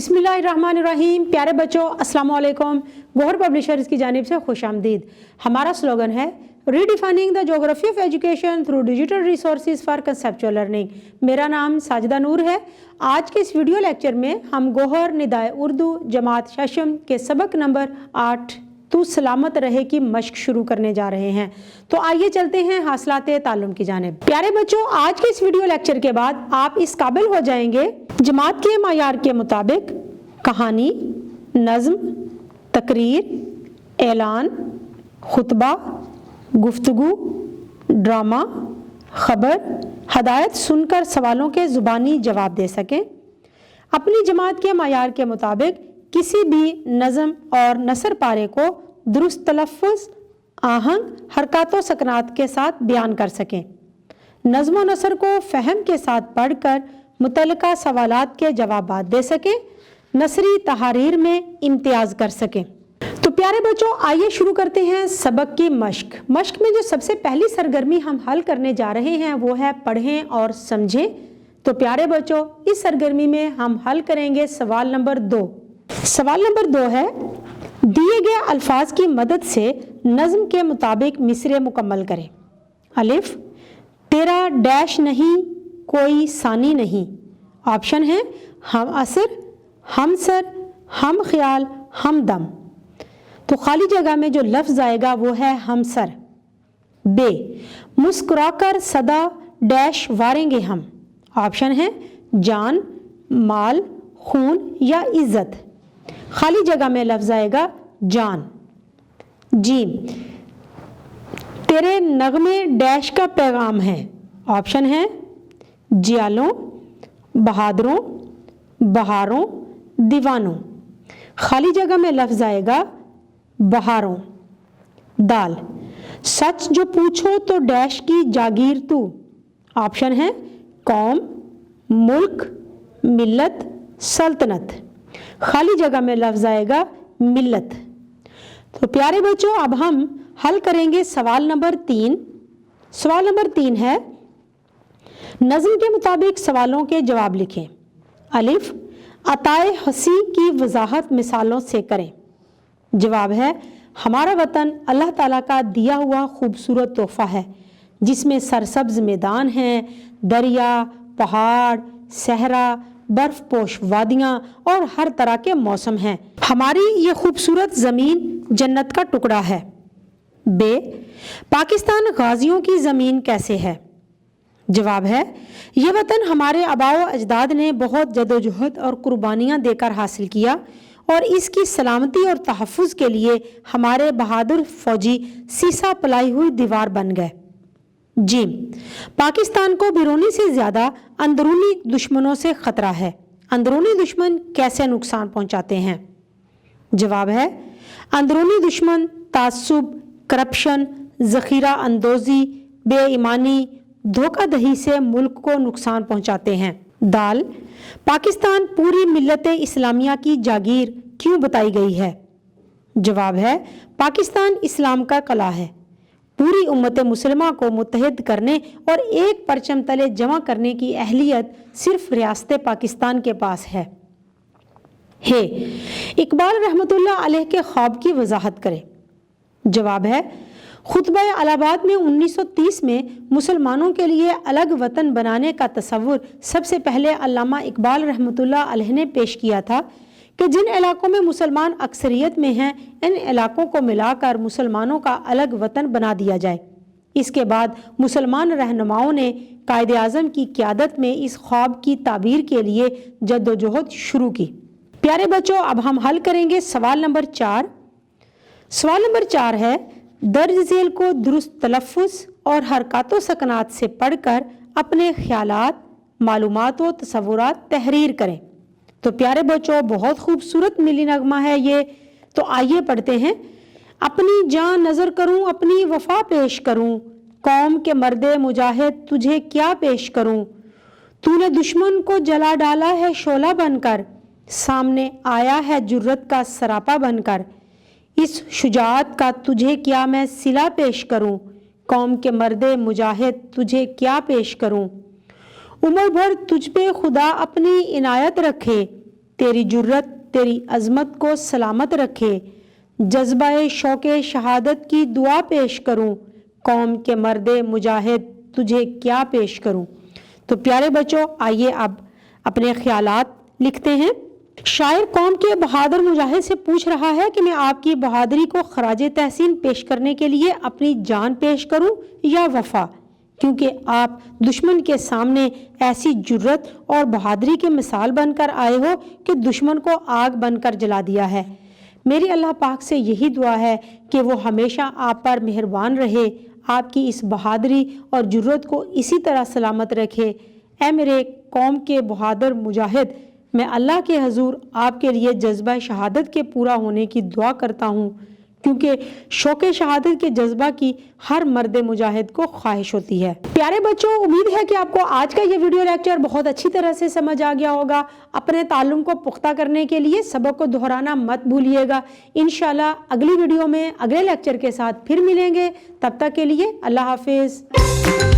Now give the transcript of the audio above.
बिस्मिल्लाहिर्रहमानिर्रहीम। प्यारे बच्चों, अस्सलाम वालेकुम। गोहर पब्लिशर्स की जानिब से खुश आमदीद। हमारा स्लोगन है redefining the geography of education through digital resources for conceptual learning. मेरा नाम साजिदा नूर है। आज के इस वीडियो लेक्चर में हम गोहर निदाए उर्दू जमात शशम के सबक नंबर 8 तू सलामत रहे की मश्क शुरू करने जा रहे हैं। तो आइए चलते हैं हासिलाते ताल्लुम की जानिब। प्यारे बच्चों, आज के इस वीडियो लेक्चर के बाद आप इस काबिल हो जाएंगे जमात के मायार के मुताबिक कहानी, नज़्म, तकरीर, ऐलान, खुतबा, गुफ्तगू, ड्रामा, खबर, हदायत सुनकर सवालों के ज़ुबानी जवाब दे सकें। अपनी जमात के मायार के मुताबिक किसी भी नज़म और नसर पारे को दुरुस्त तलफ़्फ़ुज़, आहंग, हरकत व सकनात के साथ बयान कर सकें। नज़्म व नसर को फ़हम के साथ पढ़कर मुतल्लिका सवालात के जवाबात दे सकें। नसरी तहारीर में इम्तियाज़ कर सकें। तो प्यारे बच्चों, आइए शुरू करते हैं सबक की मश्क। मश्क में जो सबसे पहली सरगर्मी हम हल करने जा रहे हैं वो है पढ़ें और समझें। तो प्यारे बच्चों, इस सरगर्मी में हम हल करेंगे सवाल नंबर 2। सवाल नंबर 2 है, दिए गए अल्फाज की मदद से नज़्म के मुताबिक मिसरे मुकम्मल करें। अलिफ, तेरा डैश नहीं कोई सानी नहीं। ऑप्शन है हम असर, हम सर, हम ख्याल, हम दम। तो खाली जगह में जो लफ्ज़ आएगा वो है हम सर। बे, मुस्कुराकर सदा डैश वारेंगे हम। ऑप्शन है जान, माल, खून या इज्जत। खाली जगह में लफ्ज़ आएगा जान। जीम, तेरे नगमे डैश का पैगाम है। ऑप्शन है जियालों, बहादुरों, बहारों, दीवानों। खाली जगह में लफ्ज़ आएगा बहारों। दाल, सच जो पूछो तो डैश की जागीर तू। ऑप्शन है कौम, मुल्क, मिल्लत, सल्तनत। खाली जगह में लफ्ज़ आएगा मिल्लत। तो प्यारे बच्चों, अब हम हल करेंगे सवाल नंबर 3। सवाल नंबर 3 है, नज़्म के मुताबिक सवालों के जवाब लिखें। अलिफ, अताए हसी की वजाहत मिसालों से करें। जवाब है हमारा वतन अल्लाह ताला का दिया हुआ खूबसूरत तोहफ़ा है जिसमें सरसब्ज मैदान हैं, दरिया, पहाड़, सहरा, बर्फ पोश वादियाँ और हर तरह के मौसम हैं। हमारी ये खूबसूरत ज़मीन जन्नत का टुकड़ा है। बे, पाकिस्तान गाजियों की ज़मीन कैसे है। जवाब है ये वतन हमारे आबाओ अजदाद ने बहुत जदोजहद और कुर्बानियाँ देकर हासिल किया और इसकी सलामती और तहफ़्फ़ुज़ के लिए हमारे बहादुर फौजी सीसा पलाई हुई दीवार बन गए। जी, पाकिस्तान को बैरूनी से ज़्यादा अंदरूनी दुश्मनों से ख़तरा है। अंदरूनी दुश्मन कैसे नुकसान पहुँचाते हैं। जवाब है अंदरूनी दुश्मन तासुब, करप्शन, ज़ख़ीरा अंदोज़ी, बेईमानी, धोखाधड़ी से मुल्क को नुकसान पहुँचाते हैं। दाल, पाकिस्तान पूरी मिल्लत इस्लामिया की जागीर क्यों बताई गई है। जवाब है पाकिस्तान इस्लाम का कला है। पूरी उम्मत मुसलमा को मुत्तहिद करने और एक परचम तले जमा करने की अहलियत सिर्फ रियासत पाकिस्तान के पास है। इकबाल रहमतुल्लाह अलैह के ख्वाब की वजाहत करें। जवाब है खुतबा अलाहाबाद में 1930 में मुसलमानों के लिए अलग वतन बनाने का तसव्वुर सबसे पहले अल्लामा इकबाल रहमतुल्लाह अलैह ने पेश किया था कि जिन इलाकों में मुसलमान अक्सरियत में हैं इन इलाकों को मिलाकर मुसलमानों का अलग वतन बना दिया जाए। इसके बाद मुसलमान रहनुमाओं ने कायदे आज़म की क़यादत में इस ख्वाब की ताबीर के लिए जद्दोजहद शुरू की। प्यारे बच्चों, अब हम हल करेंगे सवाल नंबर 4। सवाल नंबर 4 है, दर्ज झेल को दुरुस्त तलफ़्फ़ुज़ और हरकत व सकनात से पढ़कर अपने ख्यालात, मालूमात व तसव्वुरात तहरीर करें। तो प्यारे बच्चों, बहुत खूबसूरत मिली नगमा है ये। तो आइए पढ़ते हैं। अपनी जान नज़र करूं, अपनी वफा पेश करूं, कौम के मर्दे मुजाहिद तुझे क्या पेश करूं। तूने दुश्मन को जला डाला है शोला बनकर, सामने आया है जुर्रत का सरापा बनकर। इस शुजाअत का तुझे क्या मैं सिला पेश करूं, कौम के मर्दे मुजाहिद तुझे क्या पेश करूं। उम्र भर तुझ पे खुदा अपनी इनायत रखे, तेरी जुर्रत तेरी अज़मत को सलामत रखे। जज्बा शौक़ शहादत की दुआ पेश करूं, कौम के मर्दे मुजाहिद तुझे क्या पेश करूं। तो प्यारे बच्चों, आइए अब अपने ख्यालात लिखते हैं। शायर कौम के बहादुर मुजाहिद से पूछ रहा है कि मैं आपकी बहादुरी को खराज तहसीन पेश करने के लिए अपनी जान पेश करूं या वफा, क्योंकि आप दुश्मन के सामने ऐसी जुर्रत और बहादुरी के मिसाल बनकर आए हो कि दुश्मन को आग बनकर जला दिया है। मेरी अल्लाह पाक से यही दुआ है कि वो हमेशा आप पर मेहरबान रहे, आपकी इस बहादुरी और जुर्रत को इसी तरह सलामत रखे। ऐ मेरे कौम के बहादुर मुजाहिद, मैं अल्लाह के हजूर आपके लिए जज्बा शहादत के पूरा होने की दुआ करता हूँ, क्योंकि शौक़ शहादत के जज्बा की हर मर्द मुजाहिद को ख्वाहिश होती है। प्यारे बच्चों, उम्मीद है कि आपको आज का ये वीडियो लेक्चर बहुत अच्छी तरह से समझ आ गया होगा। अपने ताल्लुम को पुख्ता करने के लिए सबक को दोहराना मत भूलिएगा। इंशाल्लाह अगली वीडियो में अगले लेक्चर के साथ फिर मिलेंगे। तब तक के लिए अल्लाह हाफिज़।